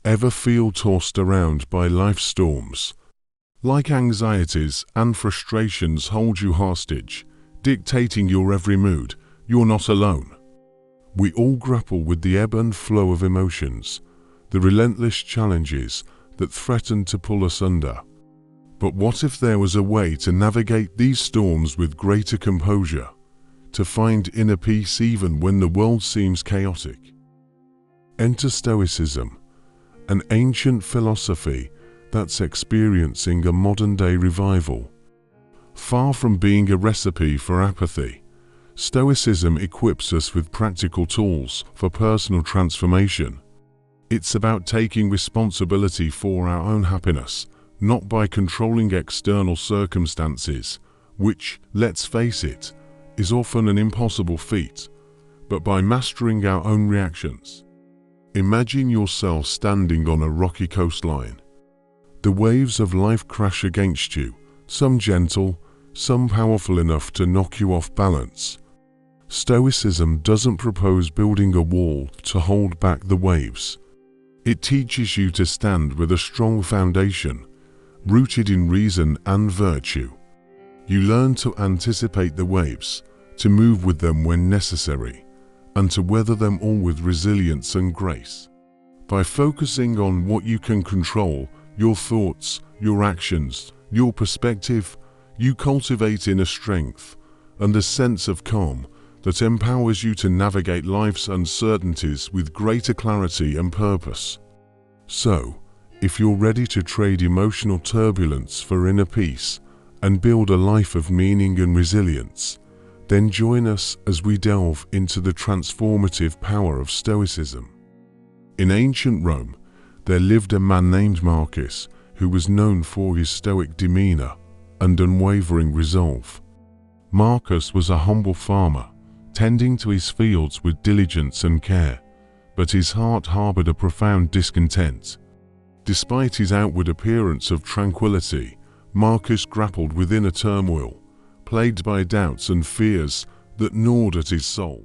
Ever feel tossed around by life's storms? Like anxieties and frustrations hold you hostage, dictating your every mood, you're not alone. We all grapple with the ebb and flow of emotions, the relentless challenges that threaten to pull us under. But what if there was a way to navigate these storms with greater composure, to find inner peace even when the world seems chaotic? Enter Stoicism, an ancient philosophy that's experiencing a modern-day revival. Far from being a recipe for apathy, Stoicism equips us with practical tools for personal transformation. It's about taking responsibility for our own happiness, not by controlling external circumstances, which, let's face it, is often an impossible feat, but by mastering our own reactions. Imagine yourself standing on a rocky coastline. The waves of life crash against you, some gentle, some powerful enough to knock you off balance. Stoicism doesn't propose building a wall to hold back the waves. It teaches you to stand with a strong foundation, rooted in reason and virtue. You learn to anticipate the waves, to move with them when necessary, and to weather them all with resilience and grace. By focusing on what you can control, your thoughts, your actions, your perspective, you cultivate inner strength and a sense of calm that empowers you to navigate life's uncertainties with greater clarity and purpose. So, if you're ready to trade emotional turbulence for inner peace and build a life of meaning and resilience, then join us as we delve into the transformative power of Stoicism. In ancient Rome, there lived a man named Marcus who was known for his stoic demeanor and unwavering resolve. Marcus was a humble farmer, tending to his fields with diligence and care, but his heart harbored a profound discontent. Despite his outward appearance of tranquility, Marcus grappled with inner turmoil, plagued by doubts and fears that gnawed at his soul.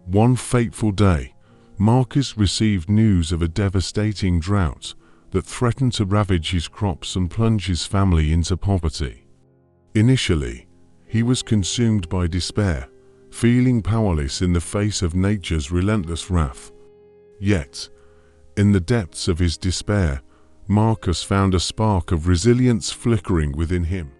One fateful day, Marcus received news of a devastating drought that threatened to ravage his crops and plunge his family into poverty. Initially, he was consumed by despair, feeling powerless in the face of nature's relentless wrath. Yet, in the depths of his despair, Marcus found a spark of resilience flickering within him.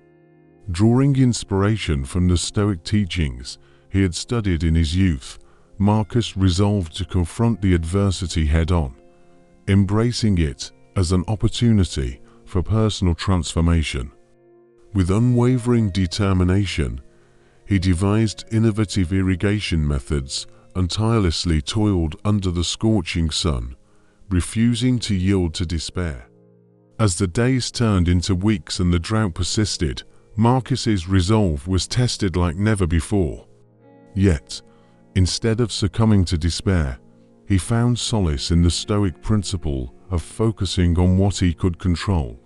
Drawing inspiration from the Stoic teachings he had studied in his youth, Marcus resolved to confront the adversity head-on, embracing it as an opportunity for personal transformation. With unwavering determination, he devised innovative irrigation methods and tirelessly toiled under the scorching sun, refusing to yield to despair. As the days turned into weeks and the drought persisted, Marcus's resolve was tested like never before. Yet, instead of succumbing to despair, he found solace in the Stoic principle of focusing on what he could control.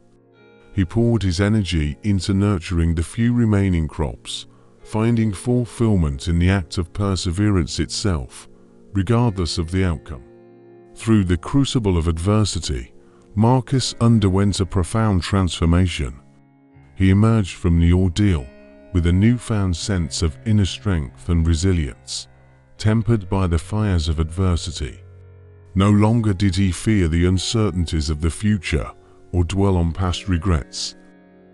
He poured his energy into nurturing the few remaining crops, finding fulfillment in the act of perseverance itself, regardless of the outcome. Through the crucible of adversity, Marcus underwent a profound transformation. He emerged from the ordeal with a newfound sense of inner strength and resilience, tempered by the fires of adversity. No longer did he fear the uncertainties of the future or dwell on past regrets.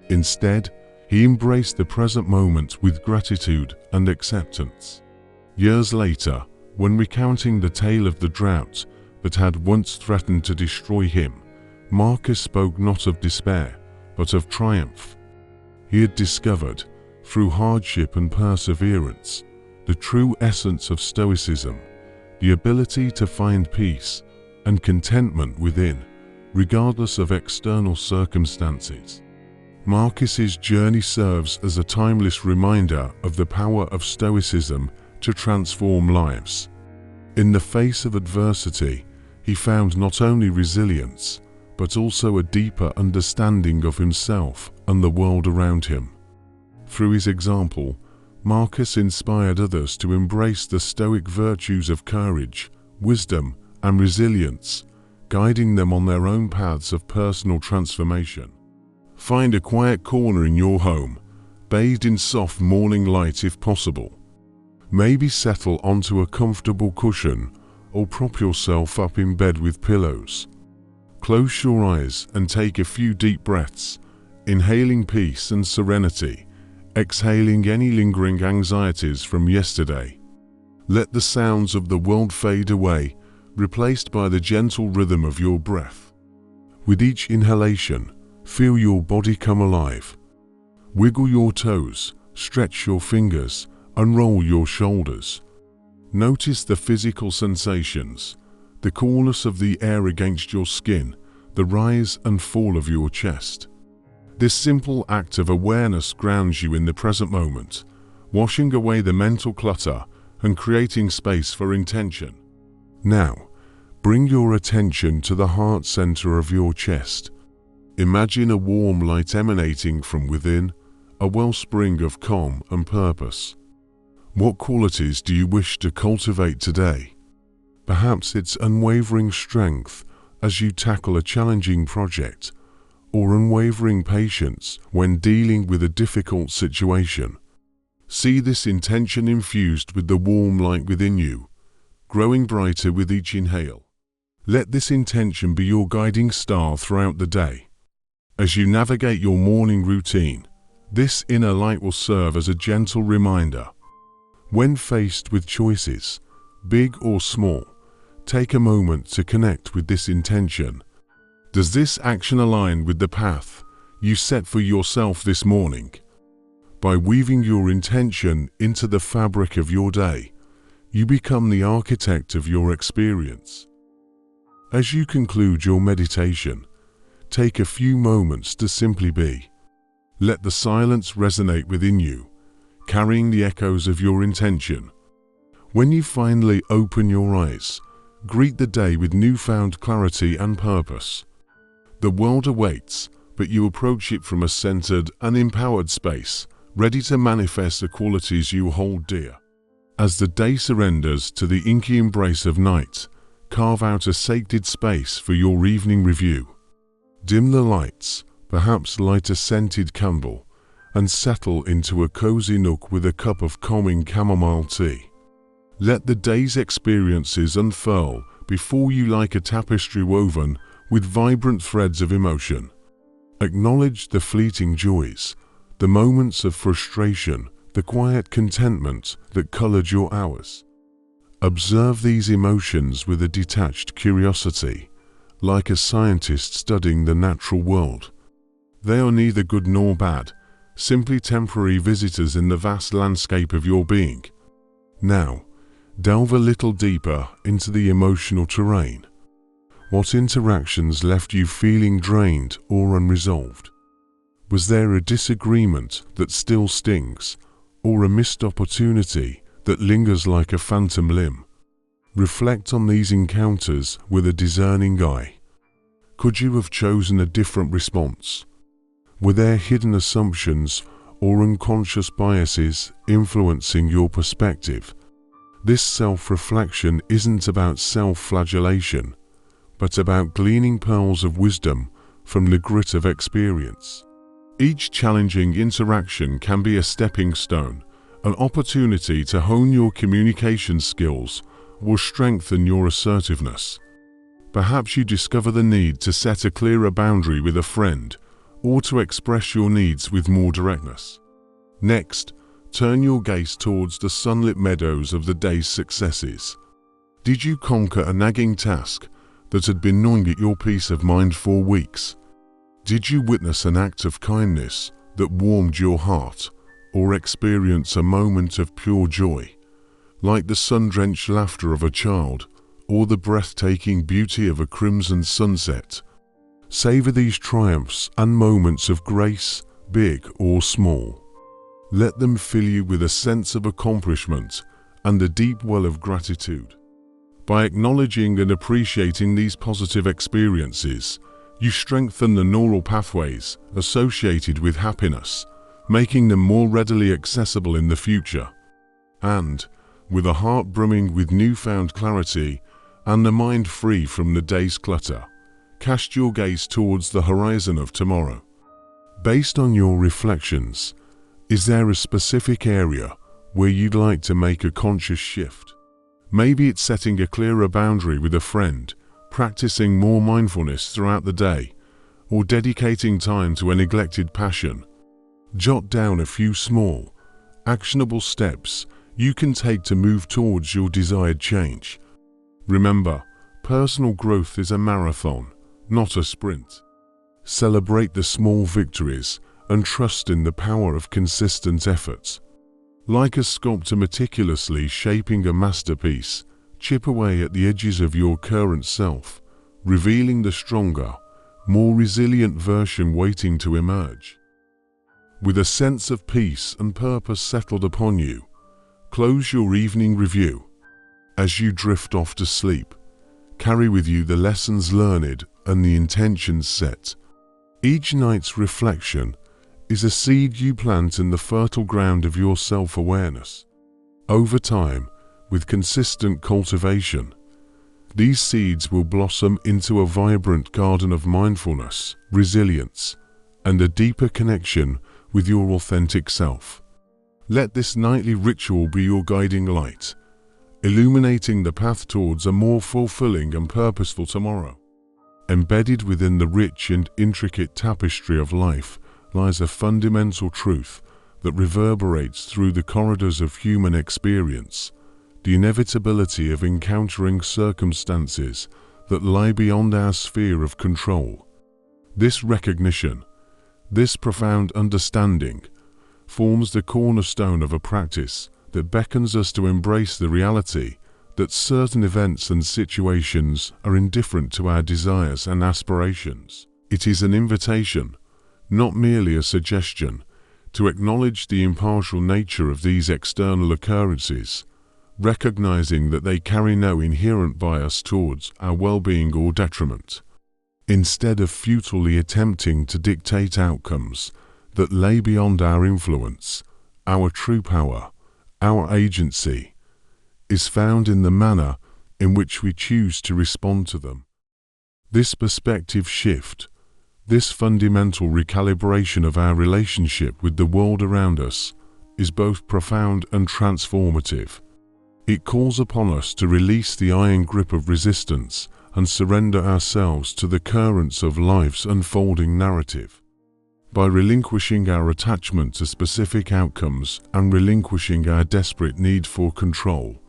Instead, he embraced the present moment with gratitude and acceptance. Years later, when recounting the tale of the drought that had once threatened to destroy him, Marcus spoke not of despair, but of triumph. He had discovered, through hardship and perseverance, the true essence of Stoicism, the ability to find peace and contentment within, regardless of external circumstances. Marcus's journey serves as a timeless reminder of the power of Stoicism to transform lives. In the face of adversity, he found not only resilience, but also a deeper understanding of himself and the world around him. Through his example, Marcus inspired others to embrace the Stoic virtues of courage, wisdom, and resilience, guiding them on their own paths of personal transformation. Find a quiet corner in your home, bathed in soft morning light if possible. Maybe settle onto a comfortable cushion or prop yourself up in bed with pillows. Close your eyes and take a few deep breaths, inhaling peace and serenity, exhaling any lingering anxieties from yesterday. Let the sounds of the world fade away, replaced by the gentle rhythm of your breath. With each inhalation, feel your body come alive. Wiggle your toes, stretch your fingers, unroll your shoulders. Notice the physical sensations, the coolness of the air against your skin, the rise and fall of your chest. This simple act of awareness grounds you in the present moment, washing away the mental clutter and creating space for intention. Now, bring your attention to the heart center of your chest. Imagine a warm light emanating from within, a wellspring of calm and purpose. What qualities do you wish to cultivate today? Perhaps it's unwavering strength as you tackle a challenging project, or unwavering patience when dealing with a difficult situation. See this intention infused with the warm light within you, growing brighter with each inhale. Let this intention be your guiding star throughout the day. As you navigate your morning routine, this inner light will serve as a gentle reminder. When faced with choices, big or small, take a moment to connect with this intention. Does this action align with the path you set for yourself this morning? By weaving your intention into the fabric of your day, you become the architect of your experience. As you conclude your meditation, take a few moments to simply be. Let the silence resonate within you, carrying the echoes of your intention. When you finally open your eyes, greet the day with newfound clarity and purpose. The world awaits, but you approach it from a centered and empowered space, ready to manifest the qualities you hold dear. As the day surrenders to the inky embrace of night, carve out a sacred space for your evening review. Dim the lights, perhaps light a scented candle, and settle into a cozy nook with a cup of calming chamomile tea. Let the day's experiences unfurl before you like a tapestry woven with vibrant threads of emotion. Acknowledge the fleeting joys, the moments of frustration, the quiet contentment that colored your hours. Observe these emotions with a detached curiosity, like a scientist studying the natural world. They are neither good nor bad, simply temporary visitors in the vast landscape of your being. Now, delve a little deeper into the emotional terrain. What interactions left you feeling drained or unresolved? Was there a disagreement that still stings, or a missed opportunity that lingers like a phantom limb? Reflect on these encounters with a discerning eye. Could you have chosen a different response? Were there hidden assumptions or unconscious biases influencing your perspective? This self-reflection isn't about self-flagellation, but about gleaning pearls of wisdom from the grit of experience. Each challenging interaction can be a stepping stone, an opportunity to hone your communication skills or strengthen your assertiveness. Perhaps you discover the need to set a clearer boundary with a friend, or to express your needs with more directness. Next, turn your gaze towards the sunlit meadows of the day's successes. Did you conquer a nagging task that had been gnawing at your peace of mind for weeks? Did you witness an act of kindness that warmed your heart, or experience a moment of pure joy, like the sun-drenched laughter of a child, or the breathtaking beauty of a crimson sunset? Savor these triumphs and moments of grace, big or small. Let them fill you with a sense of accomplishment and a deep well of gratitude. By acknowledging and appreciating these positive experiences, you strengthen the neural pathways associated with happiness, making them more readily accessible in the future. And, with a heart brimming with newfound clarity and a mind free from the day's clutter, cast your gaze towards the horizon of tomorrow. Based on your reflections, is there a specific area where you'd like to make a conscious shift? Maybe it's setting a clearer boundary with a friend, practicing more mindfulness throughout the day, or dedicating time to a neglected passion. Jot down a few small, actionable steps you can take to move towards your desired change. Remember, personal growth is a marathon, not a sprint. Celebrate the small victories and trust in the power of consistent efforts. Like a sculptor meticulously shaping a masterpiece, chip away at the edges of your current self, revealing the stronger, more resilient version waiting to emerge. With a sense of peace and purpose settled upon you, close your evening review. As you drift off to sleep, carry with you the lessons learned and the intentions set. Each night's reflection is a seed you plant in the fertile ground of your self-awareness. Over time, with consistent cultivation, these seeds will blossom into a vibrant garden of mindfulness, resilience, and a deeper connection with your authentic self. Let this nightly ritual be your guiding light, illuminating the path towards a more fulfilling and purposeful tomorrow. Embedded within the rich and intricate tapestry of life lies a fundamental truth that reverberates through the corridors of human experience: the inevitability of encountering circumstances that lie beyond our sphere of control. This recognition, this profound understanding, forms the cornerstone of a practice that beckons us to embrace the reality that certain events and situations are indifferent to our desires and aspirations. It is an invitation, not merely a suggestion, to acknowledge the impartial nature of these external occurrences, recognizing that they carry no inherent bias towards our well-being or detriment. Instead of futilely attempting to dictate outcomes that lay beyond our influence, our true power, our agency, is found in the manner in which we choose to respond to them. This perspective shift, this fundamental recalibration of our relationship with the world around us, is both profound and transformative. It calls upon us to release the iron grip of resistance and surrender ourselves to the currents of life's unfolding narrative. By relinquishing our attachment to specific outcomes and relinquishing our desperate need for control,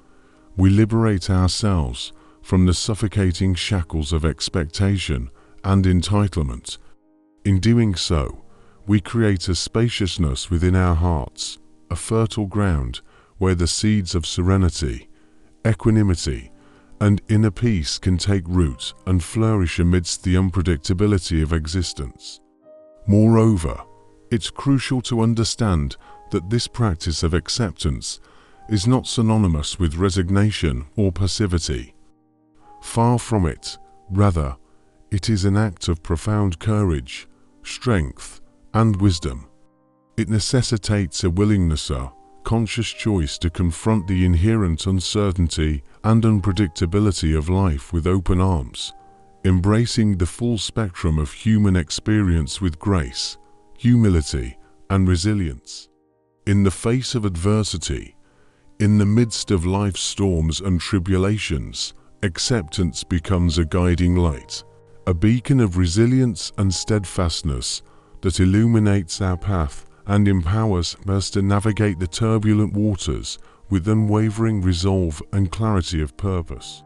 we liberate ourselves from the suffocating shackles of expectation and entitlement. In doing so, we create a spaciousness within our hearts, a fertile ground where the seeds of serenity, equanimity, and inner peace can take root and flourish amidst the unpredictability of existence. Moreover, it's crucial to understand that this practice of acceptance is not synonymous with resignation or passivity. Far from it, rather, it is an act of profound courage, strength, and wisdom. It necessitates a willingness, a conscious choice to confront the inherent uncertainty and unpredictability of life with open arms, embracing the full spectrum of human experience with grace, humility, and resilience. In the face of adversity, in the midst of life's storms and tribulations, acceptance becomes a guiding light, a beacon of resilience and steadfastness that illuminates our path and empowers us to navigate the turbulent waters with unwavering resolve and clarity of purpose.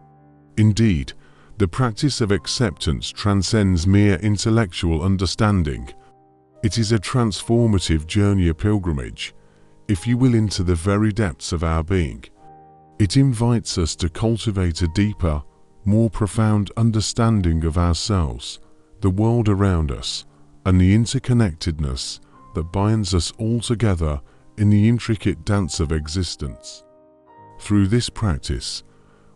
Indeed, the practice of acceptance transcends mere intellectual understanding. It is a transformative journey, a pilgrimage, if you will, into the very depths of our being. It invites us to cultivate a deeper, more profound understanding of ourselves, the world around us, and the interconnectedness that binds us all together in the intricate dance of existence. Through this practice,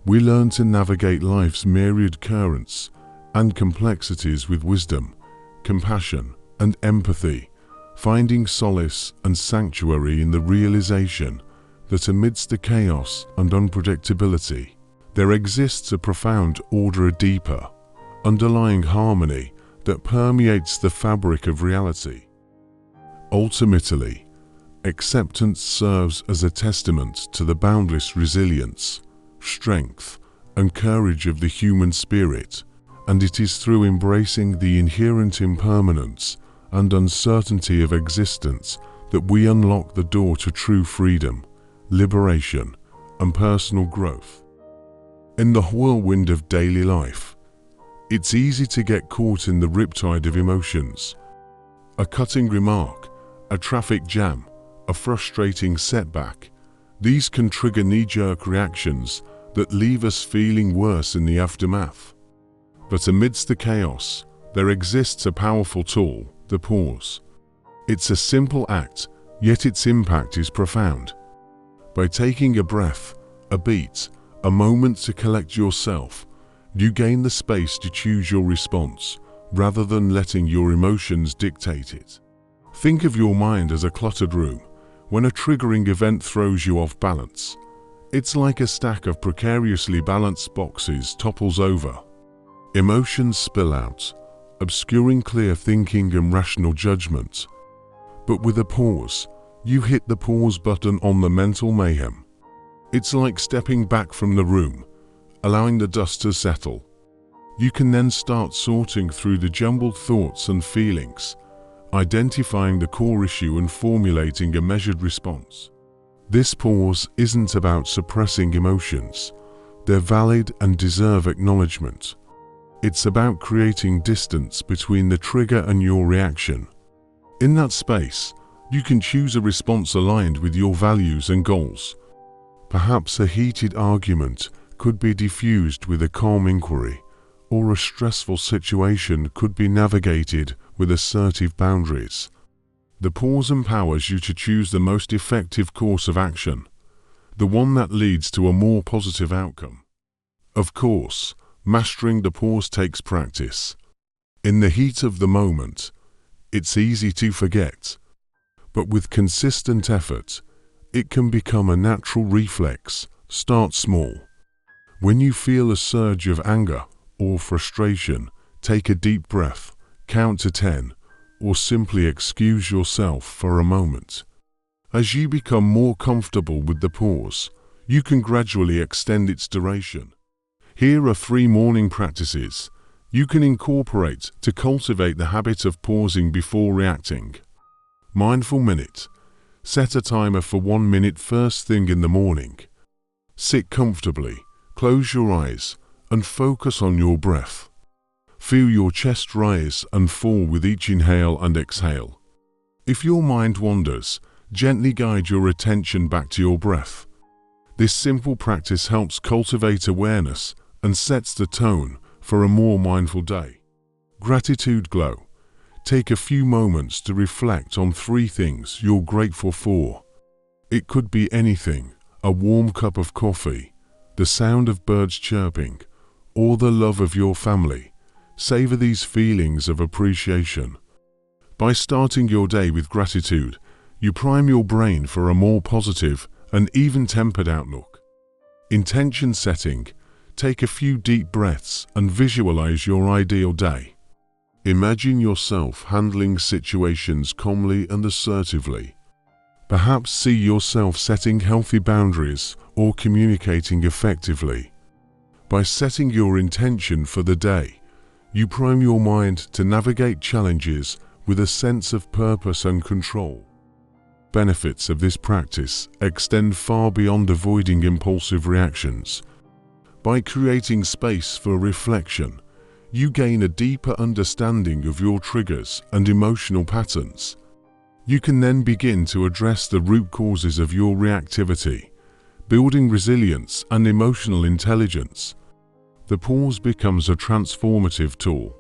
we learn to navigate life's myriad currents and complexities with wisdom, compassion, and empathy, finding solace and sanctuary in the realization that amidst the chaos and unpredictability, There exists a profound order, a deeper, underlying harmony that permeates the fabric of reality. Ultimately, acceptance serves as a testament to the boundless resilience, strength, and courage of the human spirit, and it is through embracing the inherent impermanence and uncertainty of existence that we unlock the door to true freedom, liberation, and personal growth. In the whirlwind of daily life, it's easy to get caught in the riptide of emotions. A cutting remark, a traffic jam, a frustrating setback. These can trigger knee-jerk reactions that leave us feeling worse in the aftermath. But amidst the chaos, there exists a powerful tool, the pause. It's a simple act, yet its impact is profound. By taking a breath, a beat, a moment to collect yourself, you gain the space to choose your response, rather than letting your emotions dictate it. Think of your mind as a cluttered room. When a triggering event throws you off balance, it's like a stack of precariously balanced boxes topples over. Emotions spill out, obscuring clear thinking and rational judgment. But with a pause, you hit the pause button on the mental mayhem. It's like stepping back from the room, allowing the dust to settle. You can then start sorting through the jumbled thoughts and feelings, identifying the core issue and formulating a measured response. This pause isn't about suppressing emotions. They're valid and deserve acknowledgement. It's about creating distance between the trigger and your reaction. In that space, you can choose a response aligned with your values and goals. Perhaps a heated argument could be diffused with a calm inquiry, or a stressful situation could be navigated with assertive boundaries. The pause empowers you to choose the most effective course of action, the one that leads to a more positive outcome. Of course, mastering the pause takes practice. In the heat of the moment, it's easy to forget, but with consistent effort, it can become a natural reflex. Start small. When you feel a surge of anger or frustration, take a deep breath, count to 10, or simply excuse yourself for a moment. As you become more comfortable with the pause, you can gradually extend its duration. Here are 3 morning practices you can incorporate to cultivate the habit of pausing before reacting. Mindful minute. Set a timer for 1 minute first thing in the morning. Sit comfortably, close your eyes, and focus on your breath. Feel your chest rise and fall with each inhale and exhale. If your mind wanders, gently guide your attention back to your breath. This simple practice helps cultivate awareness and sets the tone for a more mindful day. Gratitude glow. Take a few moments to reflect on 3 things you're grateful for. It could be anything: a warm cup of coffee, the sound of birds chirping, or the love of your family. Savor these feelings of appreciation. By starting your day with gratitude, you prime your brain for a more positive and even-tempered outlook. Intention setting. Take a few deep breaths and visualize your ideal day. Imagine yourself handling situations calmly and assertively. Perhaps see yourself setting healthy boundaries or communicating effectively. By setting your intention for the day, you prime your mind to navigate challenges with a sense of purpose and control. Benefits of this practice extend far beyond avoiding impulsive reactions. By creating space for reflection, you gain a deeper understanding of your triggers and emotional patterns. You can then begin to address the root causes of your reactivity, building resilience and emotional intelligence. The pause becomes a transformative tool,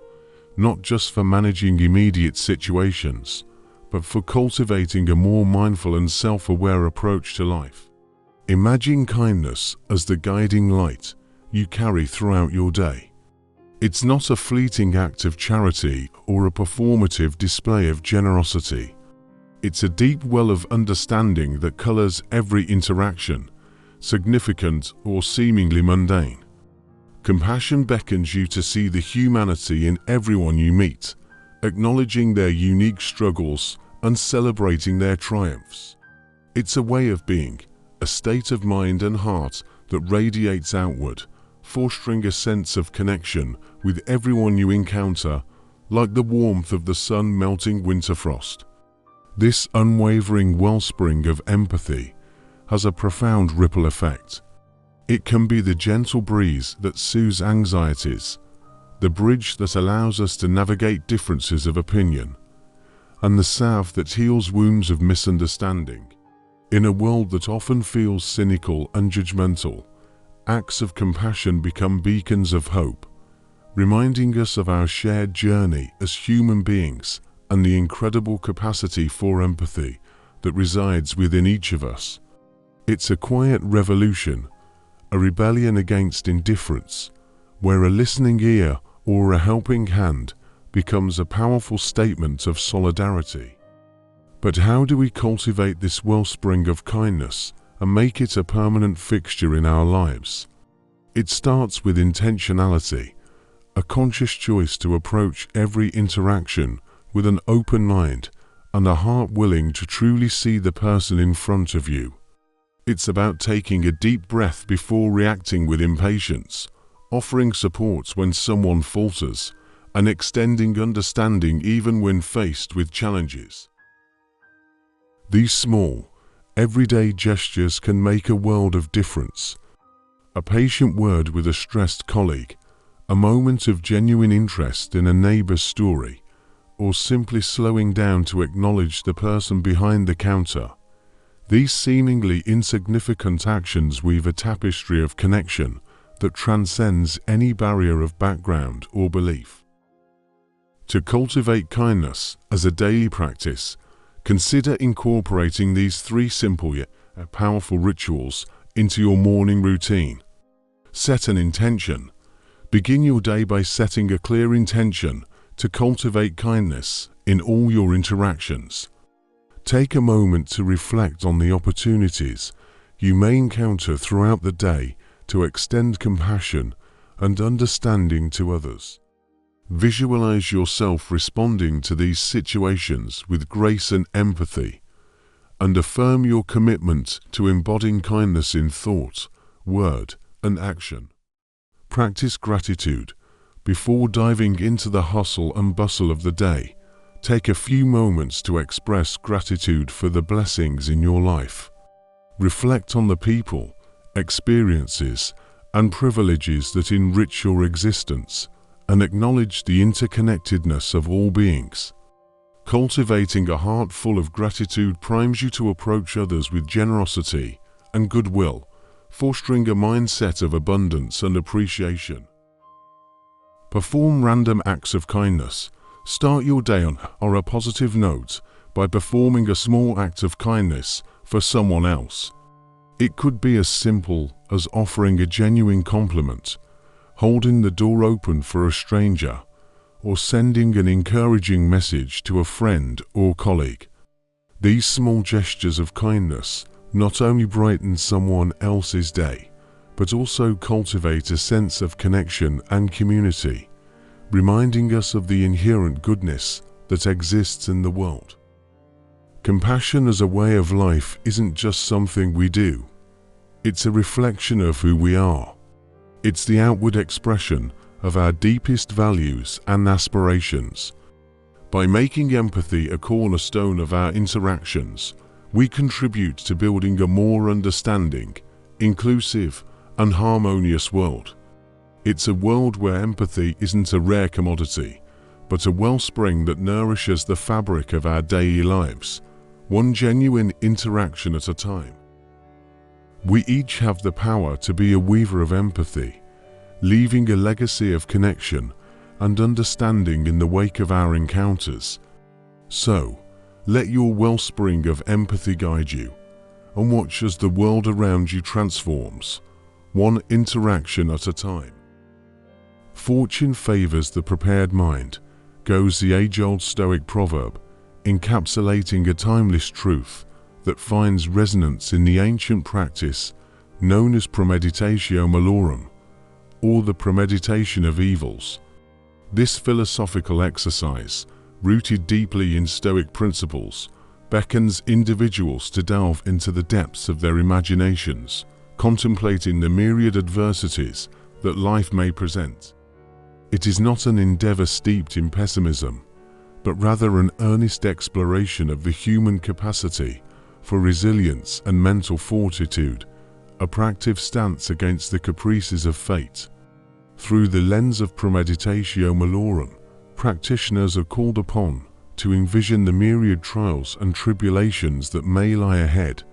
not just for managing immediate situations, but for cultivating a more mindful and self-aware approach to life. Imagine kindness as the guiding light you carry throughout your day. It's not a fleeting act of charity or a performative display of generosity. It's a deep well of understanding that colors every interaction, significant or seemingly mundane. Compassion beckons you to see the humanity in everyone you meet, acknowledging their unique struggles and celebrating their triumphs. It's a way of being, a state of mind and heart that radiates outward, fostering a sense of connection with everyone you encounter, like the warmth of the sun melting winter frost. This unwavering wellspring of empathy has a profound ripple effect. It can be the gentle breeze that soothes anxieties, the bridge that allows us to navigate differences of opinion, and the salve that heals wounds of misunderstanding. In a world that often feels cynical and judgmental, acts of compassion become beacons of hope, reminding us of our shared journey as human beings and the incredible capacity for empathy that resides within each of us. It's a quiet revolution, a rebellion against indifference, where a listening ear or a helping hand becomes a powerful statement of solidarity. But how do we cultivate this wellspring of kindness and make it a permanent fixture in our lives? It starts with intentionality, a conscious choice to approach every interaction with an open mind and a heart willing to truly see the person in front of you. It's about taking a deep breath before reacting with impatience, offering support when someone falters, and extending understanding even when faced with challenges. These small, everyday gestures can make a world of difference. A patient word with a stressed colleague, a moment of genuine interest in a neighbor's story, or simply slowing down to acknowledge the person behind the counter. These seemingly insignificant actions weave a tapestry of connection that transcends any barrier of background or belief. To cultivate kindness as a daily practice, consider incorporating these 3 simple yet powerful rituals into your morning routine. Set an intention. Begin your day by setting a clear intention to cultivate kindness in all your interactions. Take a moment to reflect on the opportunities you may encounter throughout the day to extend compassion and understanding to others. Visualize yourself responding to these situations with grace and empathy, and affirm your commitment to embodying kindness in thought, word, and action. Practice gratitude. Before diving into the hustle and bustle of the day, take a few moments to express gratitude for the blessings in your life. Reflect on the people, experiences, and privileges that enrich your existence, and acknowledge the interconnectedness of all beings. Cultivating a heart full of gratitude primes you to approach others with generosity and goodwill, fostering a mindset of abundance and appreciation. Perform random acts of kindness. Start your day on a positive note by performing a small act of kindness for someone else. It could be as simple as offering a genuine compliment, holding the door open for a stranger, or sending an encouraging message to a friend or colleague. These small gestures of kindness not only brighten someone else's day, but also cultivate a sense of connection and community, reminding us of the inherent goodness that exists in the world. Compassion as a way of life isn't just something we do. It's a reflection of who we are. It's the outward expression of our deepest values and aspirations. By making empathy a cornerstone of our interactions, we contribute to building a more understanding, inclusive, and harmonious world. It's a world where empathy isn't a rare commodity, but a wellspring that nourishes the fabric of our daily lives, one genuine interaction at a time. We each have the power to be a weaver of empathy, leaving a legacy of connection and understanding in the wake of our encounters. So, let your wellspring of empathy guide you, and watch as the world around you transforms, one interaction at a time. Fortune favors the prepared mind, goes the age-old Stoic proverb, encapsulating a timeless truth that finds resonance in the ancient practice known as premeditatio malorum, or the premeditation of evils. This philosophical exercise, rooted deeply in Stoic principles, beckons individuals to delve into the depths of their imaginations, contemplating the myriad adversities that life may present. It is not an endeavor steeped in pessimism, but rather an earnest exploration of the human capacity for resilience and mental fortitude, a proactive stance against the caprices of fate. Through the lens of premeditatio malorum, practitioners are called upon to envision the myriad trials and tribulations that may lie ahead,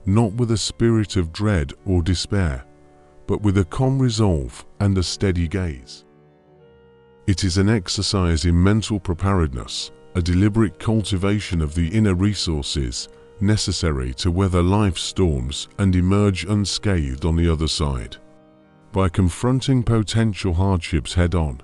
not with a spirit of dread or despair, but with a calm resolve and a steady gaze. It is an exercise in mental preparedness, a deliberate cultivation of the inner resources necessary to weather life's storms and emerge unscathed on the other side. By confronting potential hardships head-on,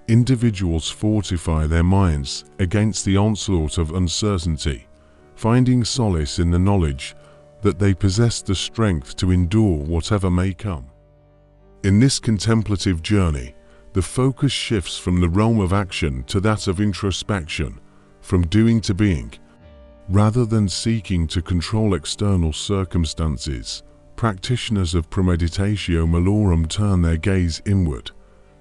individuals fortify their minds against the onslaught of uncertainty, finding solace in the knowledge that they possess the strength to endure whatever may come. In this contemplative journey, the focus shifts from the realm of action to that of introspection, from doing to being. Rather than seeking to control external circumstances, practitioners of premeditatio malorum turn their gaze inward,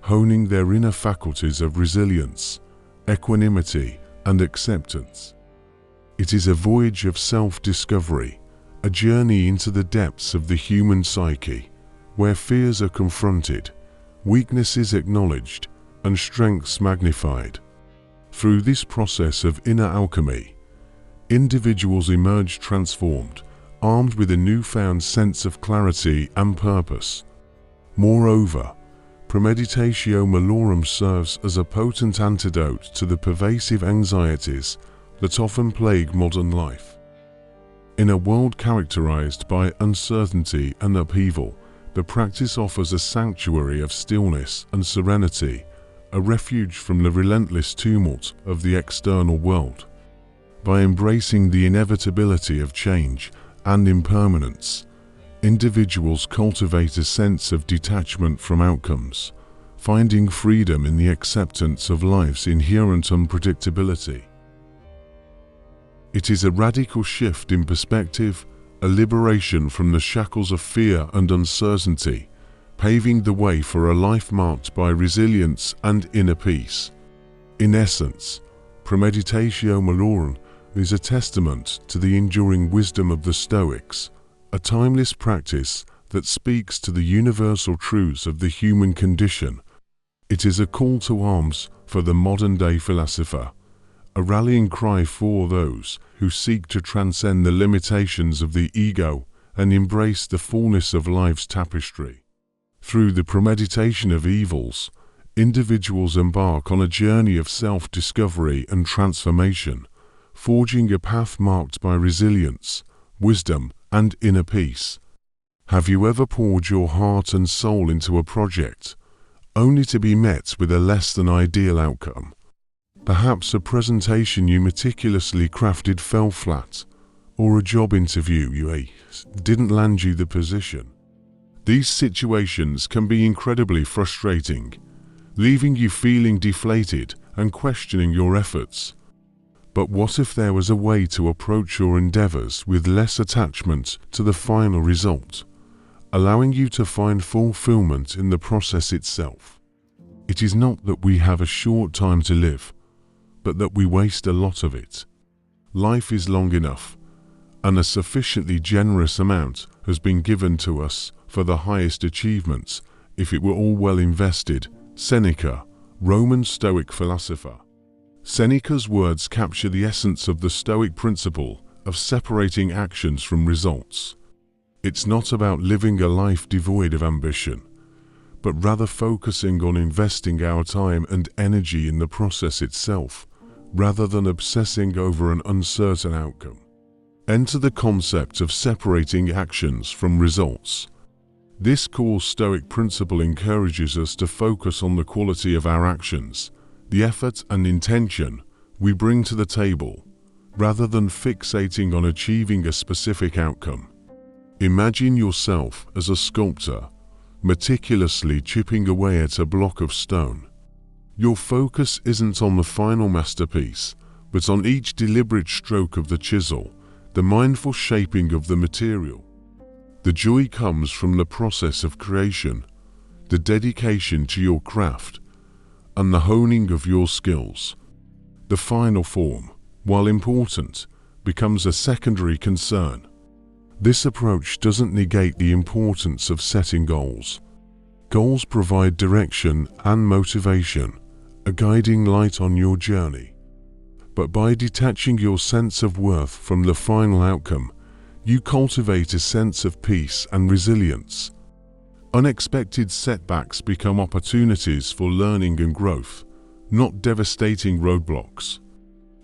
honing their inner faculties of resilience, equanimity, and acceptance. It is a voyage of self-discovery, a journey into the depths of the human psyche, where fears are confronted, weaknesses acknowledged, and strengths magnified. Through this process of inner alchemy, individuals emerge transformed, armed with a newfound sense of clarity and purpose. Moreover, premeditatio malorum serves as a potent antidote to the pervasive anxieties that often plague modern life. In a world characterized by uncertainty and upheaval, the practice offers a sanctuary of stillness and serenity, a refuge from the relentless tumult of the external world. By embracing the inevitability of change and impermanence, individuals cultivate a sense of detachment from outcomes, finding freedom in the acceptance of life's inherent unpredictability. It is a radical shift in perspective, a liberation from the shackles of fear and uncertainty, paving the way for a life marked by resilience and inner peace. In essence, premeditatio malorum is a testament to the enduring wisdom of the Stoics, a timeless practice that speaks to the universal truths of the human condition. It is a call to arms for the modern-day philosopher, a rallying cry for those who seek to transcend the limitations of the ego and embrace the fullness of life's tapestry. Through the premeditation of evils, individuals embark on a journey of self-discovery and transformation, forging a path marked by resilience, wisdom, and inner peace. Have you ever poured your heart and soul into a project, only to be met with a less than ideal outcome? Perhaps a presentation you meticulously crafted fell flat, or a job interview you didn't land you the position. These situations can be incredibly frustrating, leaving you feeling deflated and questioning your efforts. But what if there was a way to approach your endeavors with less attachment to the final result, allowing you to find fulfillment in the process itself? It is not that we have a short time to live, but that we waste a lot of it. Life is long enough, and a sufficiently generous amount has been given to us for the highest achievements if it were all well invested. Seneca, Roman Stoic philosopher. Seneca's words capture the essence of the Stoic principle of separating actions from results. It's not about living a life devoid of ambition, but rather focusing on investing our time and energy in the process itself, rather than obsessing over an uncertain outcome. Enter the concept of separating actions from results. This core Stoic principle encourages us to focus on the quality of our actions, the effort and intention we bring to the table, rather than fixating on achieving a specific outcome. Imagine yourself as a sculptor, meticulously chipping away at a block of stone. Your focus isn't on the final masterpiece, but on each deliberate stroke of the chisel, the mindful shaping of the material. The joy comes from the process of creation, the dedication to your craft, and the honing of your skills. The final form, while important, becomes a secondary concern. This approach doesn't negate the importance of setting goals. Goals provide direction and motivation, a guiding light on your journey. But by detaching your sense of worth from the final outcome, you cultivate a sense of peace and resilience. Unexpected setbacks become opportunities for learning and growth, not devastating roadblocks.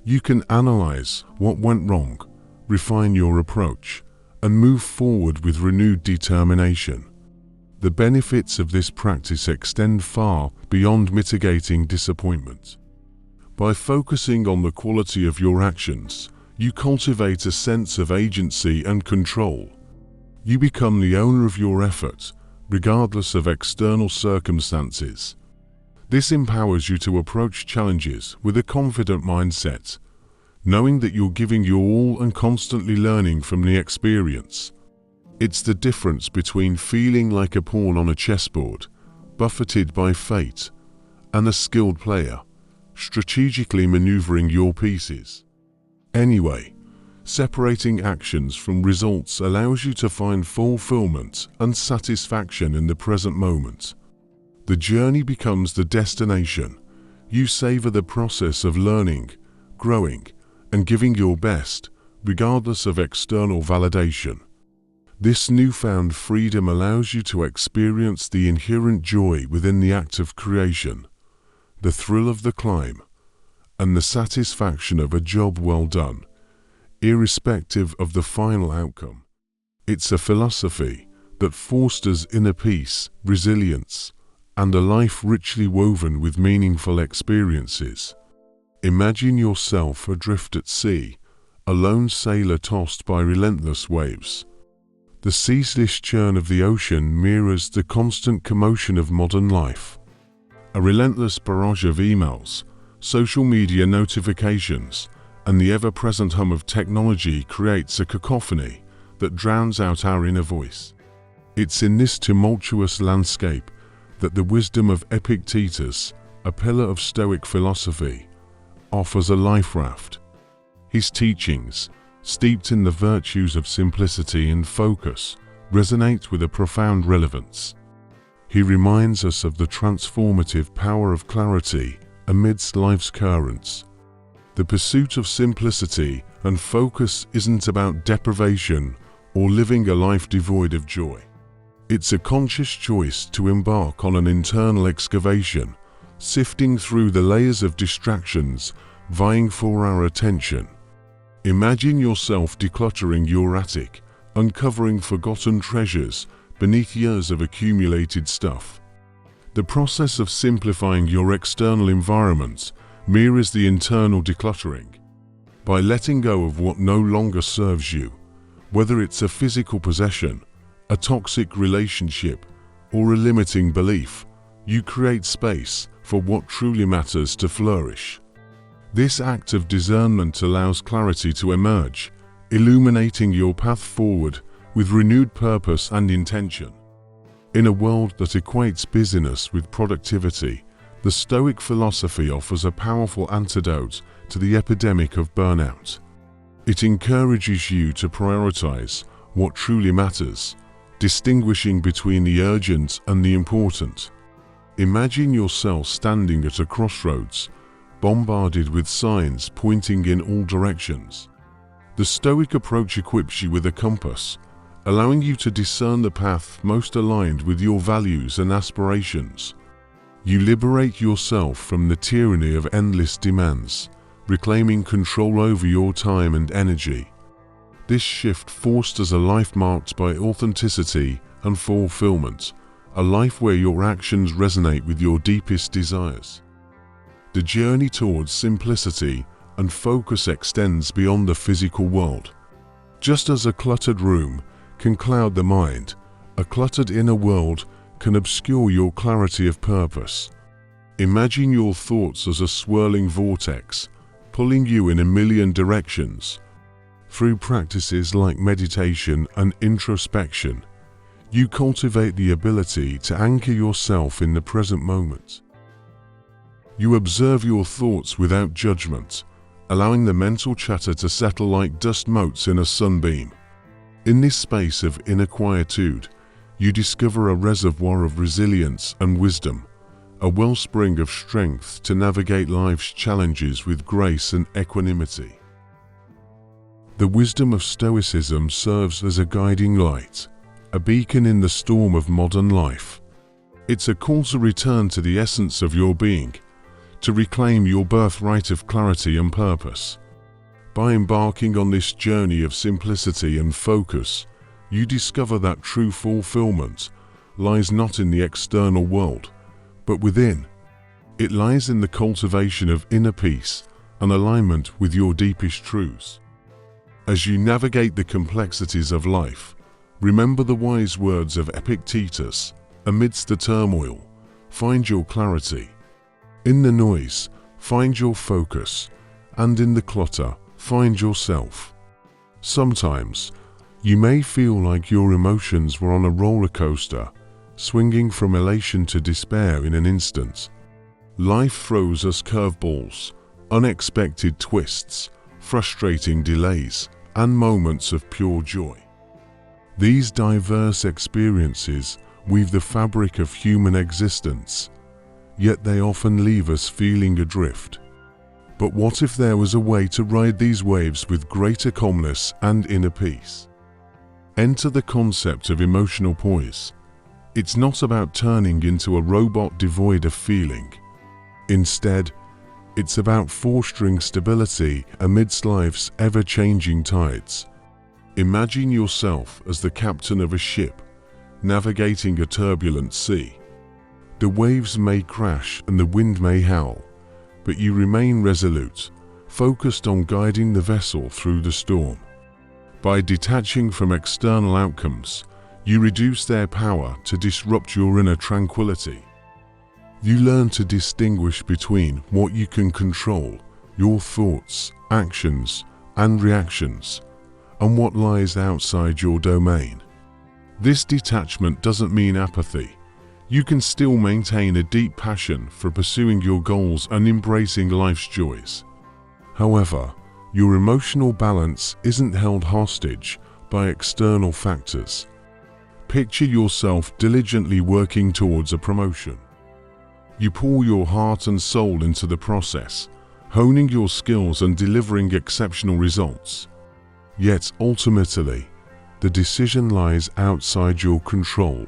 You can analyze what went wrong, refine your approach, and move forward with renewed determination. The benefits of this practice extend far beyond mitigating disappointment. By focusing on the quality of your actions, you cultivate a sense of agency and control. You become the owner of your effort, regardless of external circumstances. This empowers you to approach challenges with a confident mindset, knowing that you're giving your all and constantly learning from the experience. It's the difference between feeling like a pawn on a chessboard, buffeted by fate, and a skilled player, strategically maneuvering your pieces. Anyway, separating actions from results allows you to find fulfillment and satisfaction in the present moment. The journey becomes the destination. You savor the process of learning, growing, and giving your best, regardless of external validation. This newfound freedom allows you to experience the inherent joy within the act of creation, the thrill of the climb, and the satisfaction of a job well done, irrespective of the final outcome. It's a philosophy that fosters inner peace, resilience, and a life richly woven with meaningful experiences. Imagine yourself adrift at sea, a lone sailor tossed by relentless waves. The ceaseless churn of the ocean mirrors the constant commotion of modern life. A relentless barrage of emails, social media notifications, and the ever-present hum of technology creates a cacophony that drowns out our inner voice. It's in this tumultuous landscape that the wisdom of Epictetus, a pillar of Stoic philosophy, offers a life raft. His teachings, steeped in the virtues of simplicity and focus, resonate with a profound relevance. He reminds us of the transformative power of clarity amidst life's currents. The pursuit of simplicity and focus isn't about deprivation or living a life devoid of joy. It's a conscious choice to embark on an internal excavation, sifting through the layers of distractions vying for our attention. Imagine yourself decluttering your attic, uncovering forgotten treasures beneath years of accumulated stuff. The process of simplifying your external environment mirrors the internal decluttering. By letting go of what no longer serves you, whether it's a physical possession, a toxic relationship, or a limiting belief, you create space for what truly matters to flourish. This act of discernment allows clarity to emerge, illuminating your path forward with renewed purpose and intention. In a world that equates busyness with productivity, the Stoic philosophy offers a powerful antidote to the epidemic of burnout. It encourages you to prioritize what truly matters, distinguishing between the urgent and the important. Imagine yourself standing at a crossroads, bombarded with signs pointing in all directions. The Stoic approach equips you with a compass, allowing you to discern the path most aligned with your values and aspirations. You liberate yourself from the tyranny of endless demands, reclaiming control over your time and energy. This shift fosters a life marked by authenticity and fulfillment, a life where your actions resonate with your deepest desires. The journey towards simplicity and focus extends beyond the physical world. Just as a cluttered room can cloud the mind, a cluttered inner world can obscure your clarity of purpose. Imagine your thoughts as a swirling vortex, pulling you in a million directions. Through practices like meditation and introspection, you cultivate the ability to anchor yourself in the present moment. You observe your thoughts without judgment, allowing the mental chatter to settle like dust motes in a sunbeam. In this space of inner quietude, you discover a reservoir of resilience and wisdom, a wellspring of strength to navigate life's challenges with grace and equanimity. The wisdom of Stoicism serves as a guiding light, a beacon in the storm of modern life. It's a call to return to the essence of your being, to reclaim your birthright of clarity and purpose. By embarking on this journey of simplicity and focus, you discover that true fulfillment lies not in the external world, but within. It lies in the cultivation of inner peace and alignment with your deepest truths. As you navigate the complexities of life, remember the wise words of Epictetus: amidst the turmoil, find your clarity. In the noise, find your focus, and in the clutter, find yourself. Sometimes, you may feel like your emotions were on a roller coaster, swinging from elation to despair in an instant. Life throws us curveballs, unexpected twists, frustrating delays, and moments of pure joy. These diverse experiences weave the fabric of human existence, yet they often leave us feeling adrift. But what if there was a way to ride these waves with greater calmness and inner peace? Enter the concept of emotional poise. It's not about turning into a robot devoid of feeling. Instead, it's about fostering stability amidst life's ever-changing tides. Imagine yourself as the captain of a ship, navigating a turbulent sea. The waves may crash and the wind may howl, but you remain resolute, focused on guiding the vessel through the storm. By detaching from external outcomes, you reduce their power to disrupt your inner tranquility. You learn to distinguish between what you can control, your thoughts, actions, and reactions, and what lies outside your domain. This detachment doesn't mean apathy. You can still maintain a deep passion for pursuing your goals and embracing life's joys. However, your emotional balance isn't held hostage by external factors. Picture yourself diligently working towards a promotion. You pour your heart and soul into the process, honing your skills and delivering exceptional results. Yet ultimately, the decision lies outside your control.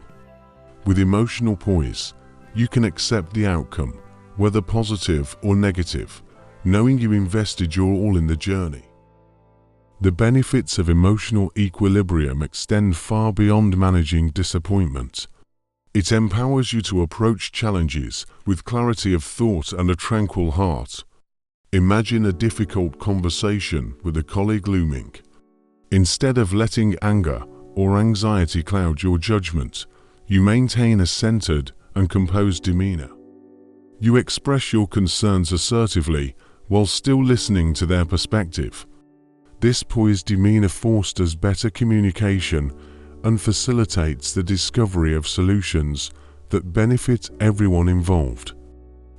With emotional poise, you can accept the outcome, whether positive or negative, knowing you invested your all in the journey. The benefits of emotional equilibrium extend far beyond managing disappointment. It empowers you to approach challenges with clarity of thought and a tranquil heart. Imagine a difficult conversation with a colleague looming. Instead of letting anger or anxiety cloud your judgment, you maintain a centered and composed demeanor. You express your concerns assertively while still listening to their perspective. This poised demeanor fosters better communication and facilitates the discovery of solutions that benefit everyone involved.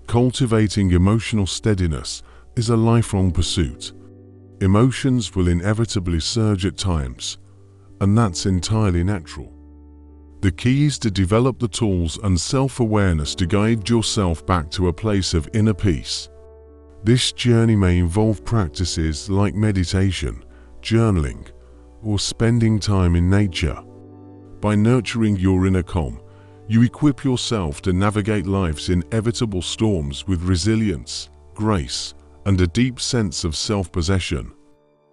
Cultivating emotional steadiness is a lifelong pursuit. Emotions will inevitably surge at times, and that's entirely natural. The key is to develop the tools and self-awareness to guide yourself back to a place of inner peace. This journey may involve practices like meditation, journaling, or spending time in nature. By nurturing your inner calm, you equip yourself to navigate life's inevitable storms with resilience, grace, and a deep sense of self-possession.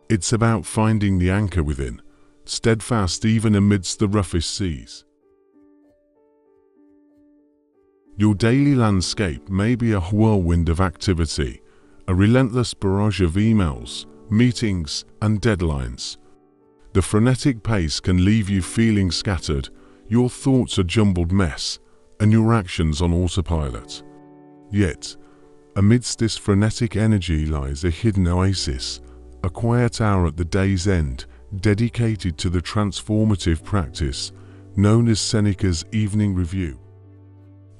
It's about finding the anchor within, steadfast even amidst the roughest seas. Your daily landscape may be a whirlwind of activity, a relentless barrage of emails, meetings, and deadlines. The frenetic pace can leave you feeling scattered, your thoughts a jumbled mess, and your actions on autopilot. Yet, amidst this frenetic energy lies a hidden oasis, a quiet hour at the day's end, dedicated to the transformative practice known as Seneca's Evening Review.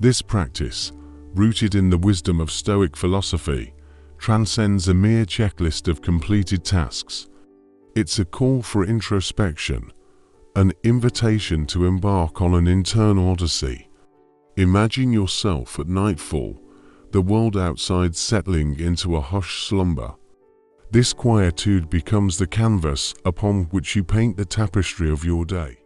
This practice, rooted in the wisdom of Stoic philosophy, transcends a mere checklist of completed tasks. It's a call for introspection, an invitation to embark on an internal odyssey. Imagine yourself at nightfall, the world outside settling into a hushed slumber. This quietude becomes the canvas upon which you paint the tapestry of your day.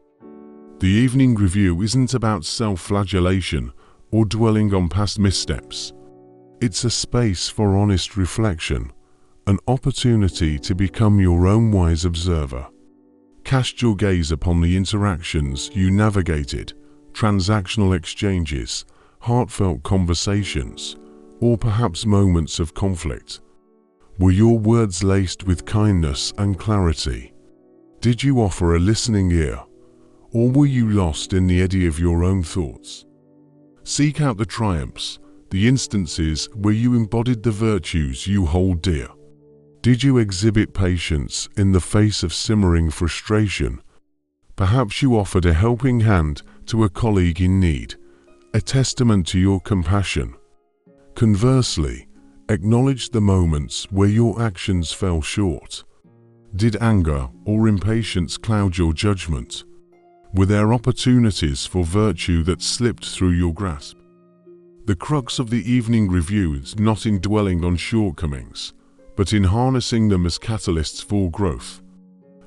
The evening review isn't about self-flagellation or dwelling on past missteps. It's a space for honest reflection, an opportunity to become your own wise observer. Cast your gaze upon the interactions you navigated, transactional exchanges, heartfelt conversations, or perhaps moments of conflict. Were your words laced with kindness and clarity? Did you offer a listening ear, or were you lost in the eddy of your own thoughts? Seek out the triumphs, the instances where you embodied the virtues you hold dear. Did you exhibit patience in the face of simmering frustration? Perhaps you offered a helping hand to a colleague in need, a testament to your compassion. Conversely, acknowledge the moments where your actions fell short. Did anger or impatience cloud your judgment? Were there opportunities for virtue that slipped through your grasp? The crux of the evening review is not in dwelling on shortcomings, but in harnessing them as catalysts for growth.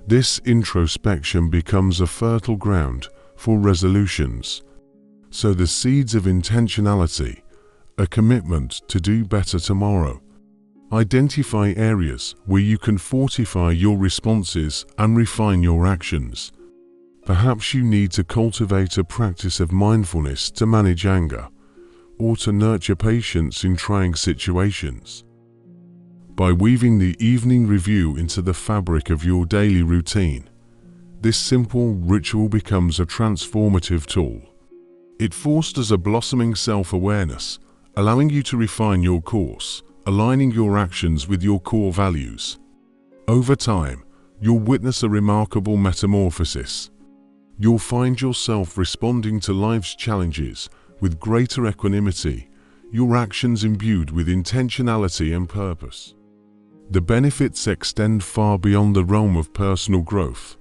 This introspection becomes a fertile ground for resolutions. So the seeds of intentionality, a commitment to do better tomorrow. Identify areas where you can fortify your responses and refine your actions. Perhaps you need to cultivate a practice of mindfulness to manage anger, or to nurture patience in trying situations. By weaving the evening review into the fabric of your daily routine, this simple ritual becomes a transformative tool. It fosters a blossoming self-awareness, allowing you to refine your course, aligning your actions with your core values. Over time, you'll witness a remarkable metamorphosis. You'll find yourself responding to life's challenges with greater equanimity, your actions imbued with intentionality and purpose. The benefits extend far beyond the realm of personal growth.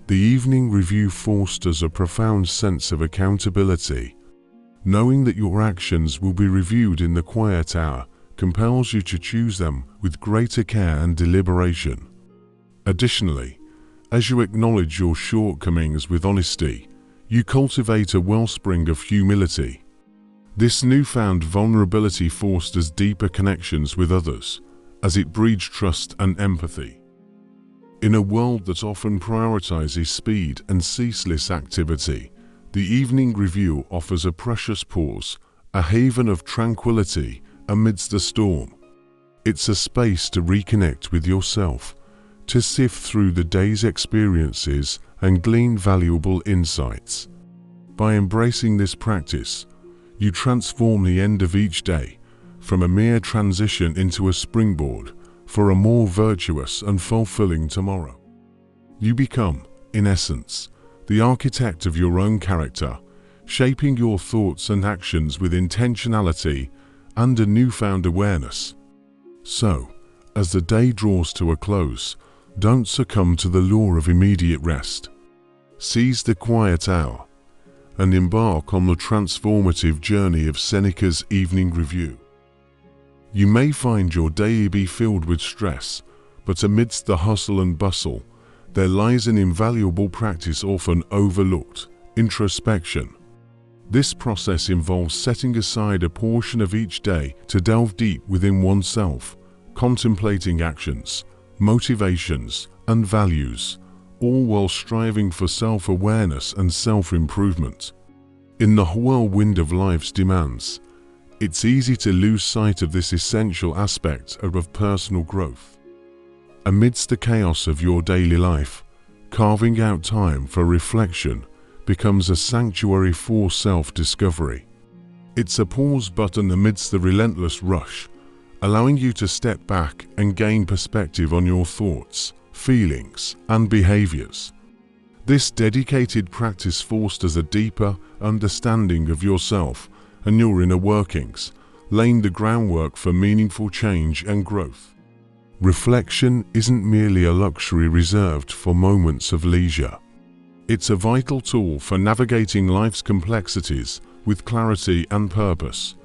The evening review fosters a profound sense of accountability. Knowing that your actions will be reviewed in the quiet hour compels you to choose them with greater care and deliberation. Additionally, as you acknowledge your shortcomings with honesty, you cultivate a wellspring of humility. This newfound vulnerability fosters deeper connections with others, as it breeds trust and empathy. In a world that often prioritizes speed and ceaseless activity, the evening review offers a precious pause, a haven of tranquility amidst the storm. It's a space to reconnect with yourself, to sift through the day's experiences and glean valuable insights. By embracing this practice, you transform the end of each day from a mere transition into a springboard for a more virtuous and fulfilling tomorrow. You become, in essence, the architect of your own character, shaping your thoughts and actions with intentionality and a newfound awareness. So, as the day draws to a close, don't succumb to the lure of immediate rest. Seize the quiet hour and embark on the transformative journey of Seneca's Evening Review. You may find your day be filled with stress, but amidst the hustle and bustle, there lies an invaluable practice often overlooked: introspection. This process involves setting aside a portion of each day to delve deep within oneself, contemplating actions, motivations, and values, all while striving for self-awareness and self-improvement. In the whirlwind of life's demands, it's easy to lose sight of this essential aspect of personal growth. Amidst the chaos of your daily life, carving out time for reflection becomes a sanctuary for self-discovery. It's a pause button amidst the relentless rush, allowing you to step back and gain perspective on your thoughts, feelings, and behaviors. This dedicated practice fosters a deeper understanding of yourself and your inner workings, laying the groundwork for meaningful change and growth. Reflection isn't merely a luxury reserved for moments of leisure. It's a vital tool for navigating life's complexities with clarity and purpose.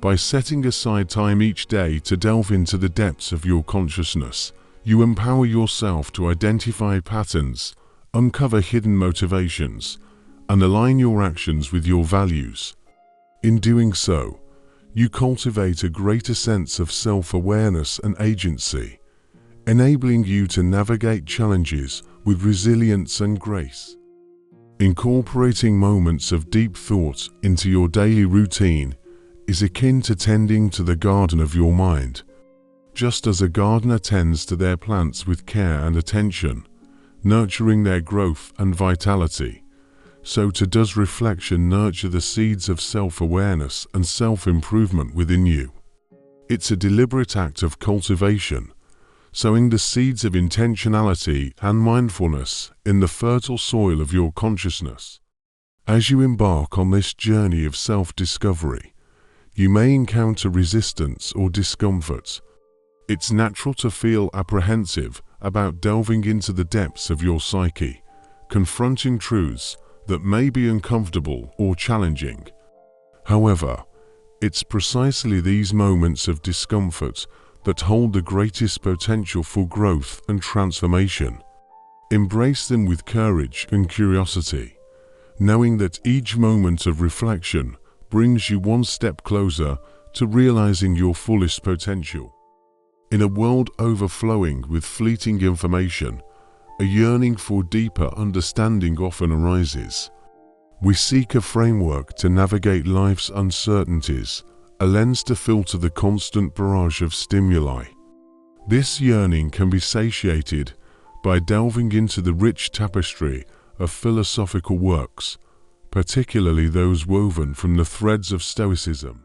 By setting aside time each day to delve into the depths of your consciousness, you empower yourself to identify patterns, uncover hidden motivations, and align your actions with your values. In doing so, you cultivate a greater sense of self-awareness and agency, enabling you to navigate challenges with resilience and grace. Incorporating moments of deep thought into your daily routine is akin to tending to the garden of your mind. Just as a gardener tends to their plants with care and attention, nurturing their growth and vitality, so too does reflection nurture the seeds of self-awareness and self-improvement within you. It's a deliberate act of cultivation, sowing the seeds of intentionality and mindfulness in the fertile soil of your consciousness. As you embark on this journey of self-discovery, you may encounter resistance or discomfort. It's natural to feel apprehensive about delving into the depths of your psyche, confronting truths that may be uncomfortable or challenging. However, it's precisely these moments of discomfort that hold the greatest potential for growth and transformation. Embrace them with courage and curiosity, knowing that each moment of reflection brings you one step closer to realizing your fullest potential. In a world overflowing with fleeting information, a yearning for deeper understanding often arises. We seek a framework to navigate life's uncertainties, a lens to filter the constant barrage of stimuli. This yearning can be satiated by delving into the rich tapestry of philosophical works, particularly those woven from the threads of Stoicism.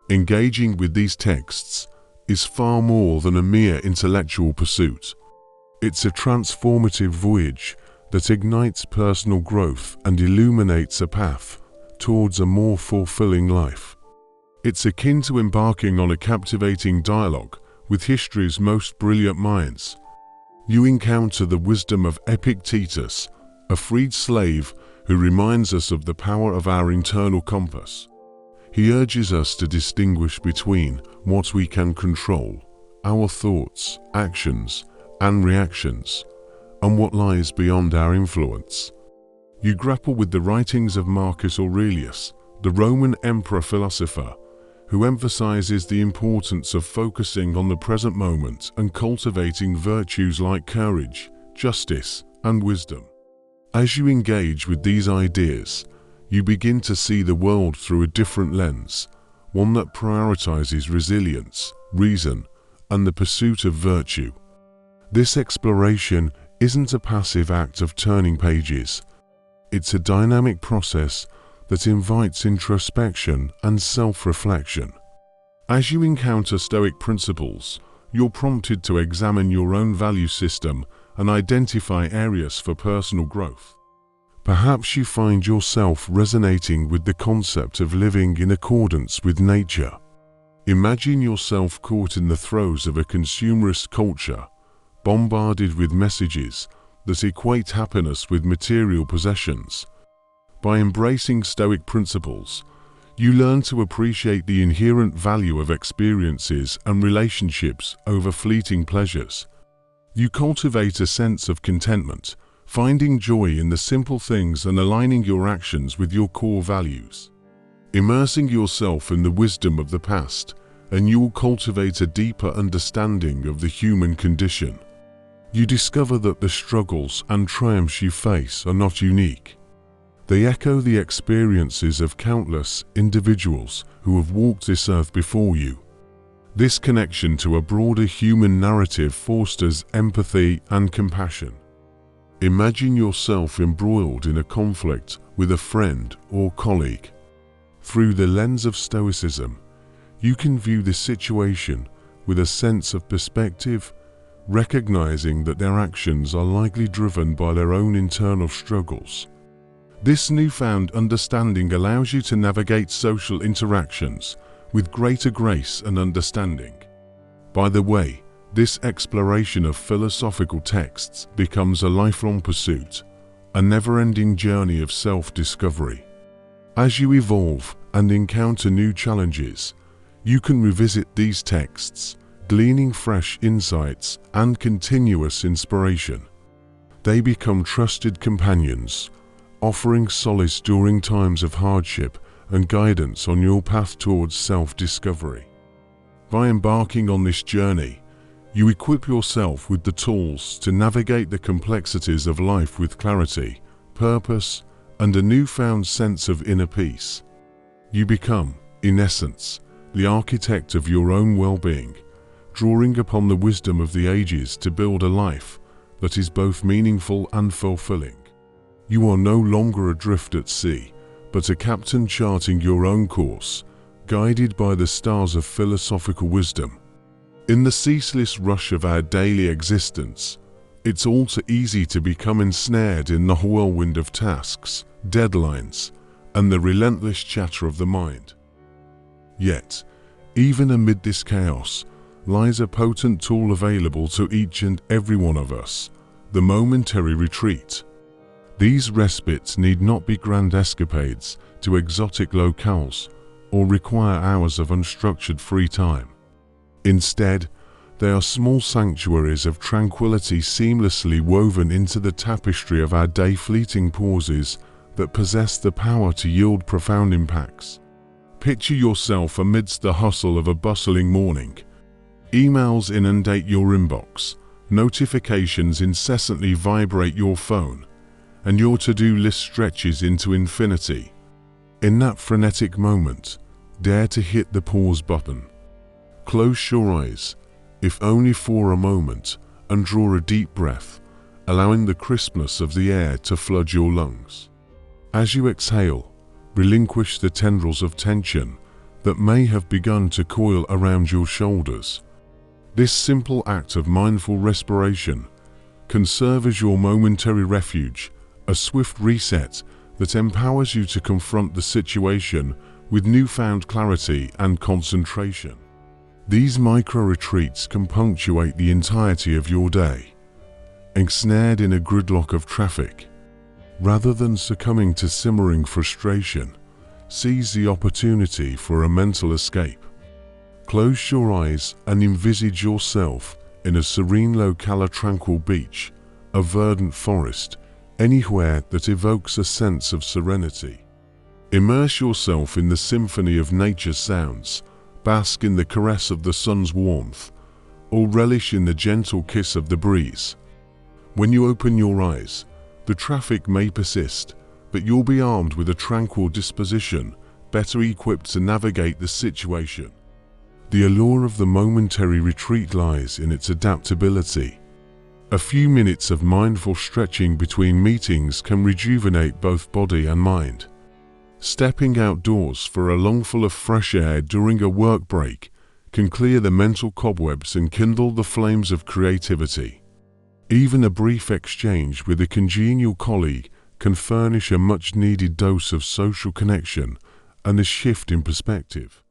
Engaging with these texts is far more than a mere intellectual pursuit. It's a transformative voyage that ignites personal growth and illuminates a path towards a more fulfilling life. It's akin to embarking on a captivating dialogue with history's most brilliant minds. You encounter the wisdom of Epictetus, a freed slave who reminds us of the power of our internal compass. He urges us to distinguish between what we can control, our thoughts, actions, and reactions, and what lies beyond our influence. You grapple with the writings of Marcus Aurelius, the Roman emperor-philosopher, who emphasizes the importance of focusing on the present moment and cultivating virtues like courage, justice, and wisdom. As you engage with these ideas, you begin to see the world through a different lens, one that prioritizes resilience, reason, and the pursuit of virtue. This exploration isn't a passive act of turning pages. It's a dynamic process that invites introspection and self-reflection. As you encounter Stoic principles, you're prompted to examine your own value system and identify areas for personal growth. Perhaps you find yourself resonating with the concept of living in accordance with nature. Imagine yourself caught in the throes of a consumerist culture, bombarded with messages that equate happiness with material possessions. By embracing Stoic principles, you learn to appreciate the inherent value of experiences and relationships over fleeting pleasures. You cultivate a sense of contentment, finding joy in the simple things and aligning your actions with your core values. Immersing yourself in the wisdom of the past, and you will cultivate a deeper understanding of the human condition. You discover that the struggles and triumphs you face are not unique. They echo the experiences of countless individuals who have walked this earth before you. This connection to a broader human narrative fosters empathy and compassion. Imagine yourself embroiled in a conflict with a friend or colleague. Through the lens of Stoicism, you can view the situation with a sense of perspective, recognizing that their actions are likely driven by their own internal struggles. This newfound understanding allows you to navigate social interactions with greater grace and understanding. By the way, this exploration of philosophical texts becomes a lifelong pursuit, a never-ending journey of self-discovery. As you evolve and encounter new challenges, you can revisit these texts, gleaning fresh insights and continuous inspiration. They become trusted companions, offering solace during times of hardship and guidance on your path towards self-discovery. By embarking on this journey, you equip yourself with the tools to navigate the complexities of life with clarity, purpose, and a newfound sense of inner peace. You become, in essence, the architect of your own well-being, drawing upon the wisdom of the ages to build a life that is both meaningful and fulfilling. You are no longer adrift at sea, but a captain charting your own course, guided by the stars of philosophical wisdom. In the ceaseless rush of our daily existence, it's all too easy to become ensnared in the whirlwind of tasks, deadlines, and the relentless chatter of the mind. Yet, even amid this chaos, lies a potent tool available to each and every one of us: the momentary retreat. These respites need not be grand escapades to exotic locales or require hours of unstructured free time. Instead, they are small sanctuaries of tranquility seamlessly woven into the tapestry of our day, fleeting pauses that possess the power to yield profound impacts. Picture yourself amidst the hustle of a bustling morning. Emails inundate your inbox, notifications incessantly vibrate your phone, and your to-do list stretches into infinity. In that frenetic moment, dare to hit the pause button. Close your eyes, if only for a moment, and draw a deep breath, allowing the crispness of the air to flood your lungs. As you exhale, relinquish the tendrils of tension that may have begun to coil around your shoulders. This simple act of mindful respiration can serve as your momentary refuge, a swift reset that empowers you to confront the situation with newfound clarity and concentration. These micro-retreats can punctuate the entirety of your day. Ensnared in a gridlock of traffic, rather than succumbing to simmering frustration, seize the opportunity for a mental escape. Close your eyes and envisage yourself in a serene locale, a tranquil beach, a verdant forest, anywhere that evokes a sense of serenity. Immerse yourself in the symphony of nature's sounds, bask in the caress of the sun's warmth, or relish in the gentle kiss of the breeze. When you open your eyes, the traffic may persist, but you'll be armed with a tranquil disposition, better equipped to navigate the situation. The allure of the momentary retreat lies in its adaptability. A few minutes of mindful stretching between meetings can rejuvenate both body and mind. Stepping outdoors for a lungful of fresh air during a work break can clear the mental cobwebs and kindle the flames of creativity. Even a brief exchange with a congenial colleague can furnish a much-needed dose of social connection and a shift in perspective.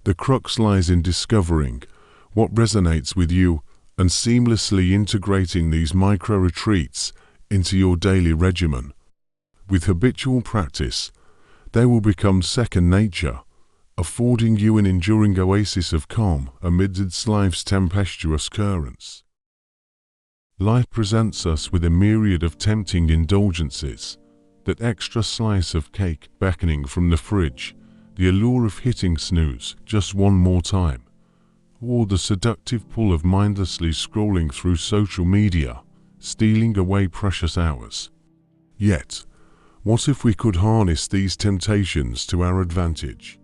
The crux lies in discovering what resonates with you and seamlessly integrating these micro-retreats into your daily regimen. With habitual practice, they will become second nature, affording you an enduring oasis of calm amidst life's tempestuous currents. Life presents us with a myriad of tempting indulgences, that extra slice of cake beckoning from the fridge, the allure of hitting snooze just one more time, or the seductive pull of mindlessly scrolling through social media, stealing away precious hours. Yet, what if we could harness these temptations to our advantage?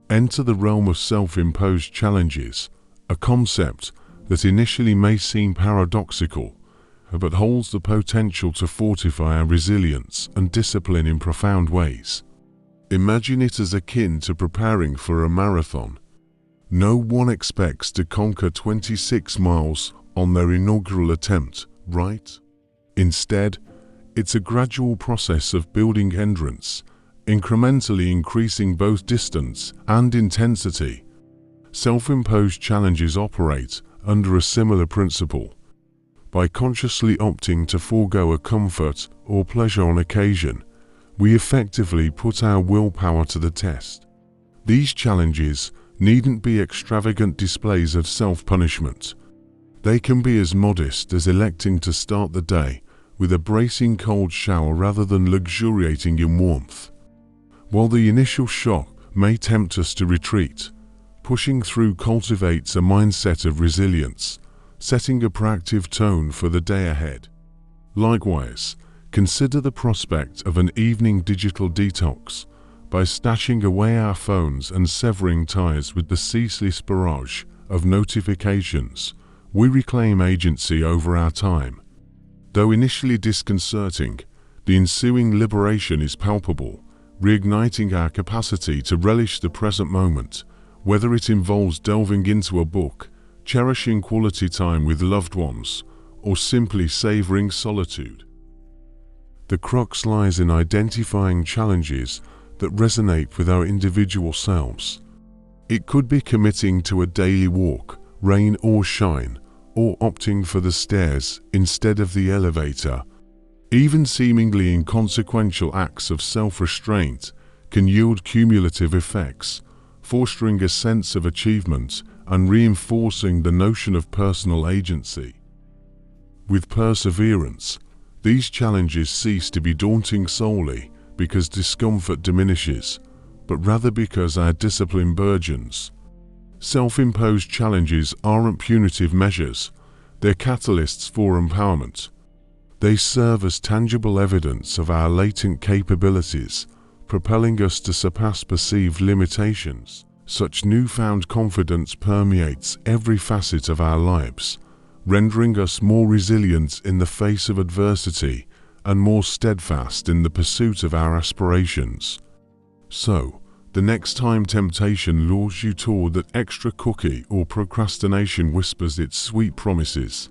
Enter the realm of self-imposed challenges, a concept that initially may seem paradoxical, but holds the potential to fortify our resilience and discipline in profound ways. Imagine it as akin to preparing for a marathon. No one expects to conquer 26 miles on their inaugural attempt, right? Instead, it's a gradual process of building endurance, incrementally increasing both distance and intensity. Self-imposed challenges operate under a similar principle. By consciously opting to forego a comfort or pleasure on occasion, we effectively put our willpower to the test. These challenges needn't be extravagant displays of self-punishment. They can be as modest as electing to start the day with a bracing cold shower rather than luxuriating in warmth. While the initial shock may tempt us to retreat, pushing through cultivates a mindset of resilience, setting a proactive tone for the day ahead. Likewise, consider the prospect of an evening digital detox. By stashing away our phones and severing ties with the ceaseless barrage of notifications, we reclaim agency over our time. Though initially disconcerting, the ensuing liberation is palpable, reigniting our capacity to relish the present moment, whether it involves delving into a book, cherishing quality time with loved ones, or simply savoring solitude. The crux lies in identifying challenges that resonate with our individual selves. It could be committing to a daily walk, rain or shine, or opting for the stairs instead of the elevator. Even seemingly inconsequential acts of self-restraint can yield cumulative effects, fostering a sense of achievement and reinforcing the notion of personal agency. With perseverance, these challenges cease to be daunting solely because discomfort diminishes, but rather because our discipline burgeons. Self-imposed challenges aren't punitive measures, they're catalysts for empowerment. They serve as tangible evidence of our latent capabilities, propelling us to surpass perceived limitations. Such newfound confidence permeates every facet of our lives, rendering us more resilient in the face of adversity and more steadfast in the pursuit of our aspirations. So, the next time temptation lures you toward that extra cookie or procrastination whispers its sweet promises,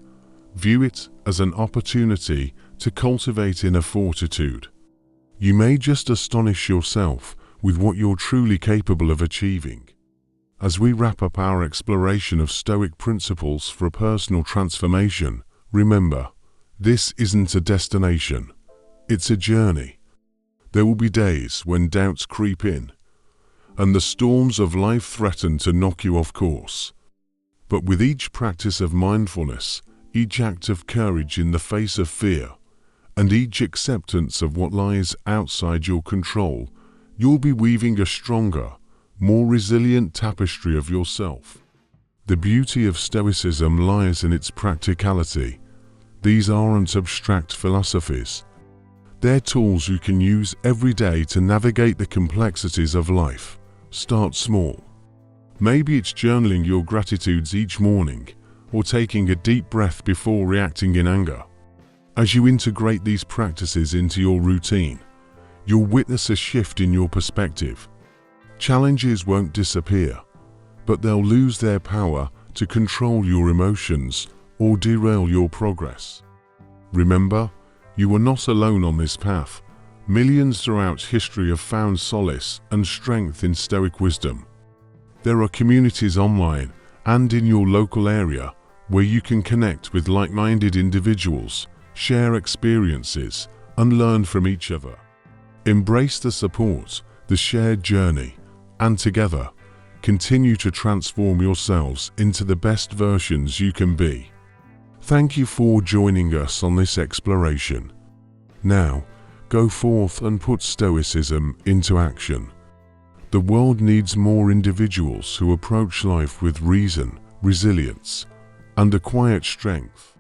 view it as an opportunity to cultivate inner fortitude. You may just astonish yourself with what you're truly capable of achieving. As we wrap up our exploration of Stoic principles for personal transformation, remember, this isn't a destination, it's a journey. There will be days when doubts creep in, and the storms of life threaten to knock you off course. But with each practice of mindfulness, each act of courage in the face of fear, and each acceptance of what lies outside your control, you'll be weaving a stronger, more resilient tapestry of yourself. The beauty of Stoicism lies in its practicality. These aren't abstract philosophies. They're tools you can use every day to navigate the complexities of life. Start small. Maybe it's journaling your gratitudes each morning, or taking a deep breath before reacting in anger. As you integrate these practices into your routine, you'll witness a shift in your perspective. Challenges won't disappear, but they'll lose their power to control your emotions or derail your progress. Remember, you are not alone on this path. Millions throughout history have found solace and strength in Stoic wisdom. There are communities online and in your local area where you can connect with like-minded individuals, share experiences, and learn from each other. Embrace the support, the shared journey, and together, continue to transform yourselves into the best versions you can be. Thank you for joining us on this exploration. Now, go forth and put Stoicism into action. The world needs more individuals who approach life with reason, resilience, and a quiet strength.